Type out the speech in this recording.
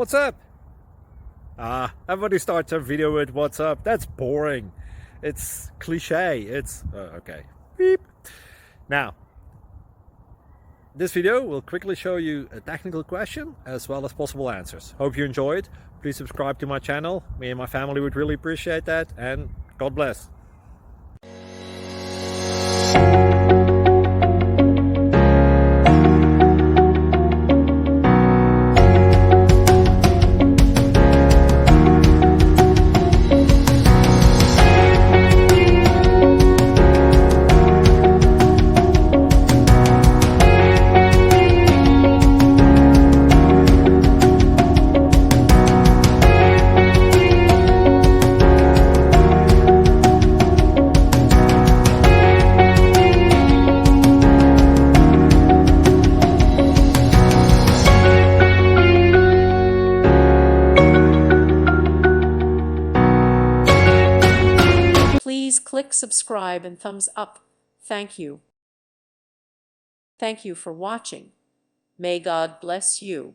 What's up? Everybody starts a video with what's up. That's boring. It's cliche. It's okay. Beep. Now, this video will quickly show you a technical question as well as possible answers. Hope you enjoyed. Please subscribe to my channel. Me and my family would really appreciate that, and God bless. Please click subscribe and thumbs up. Thank you. Thank you for watching. May God bless you.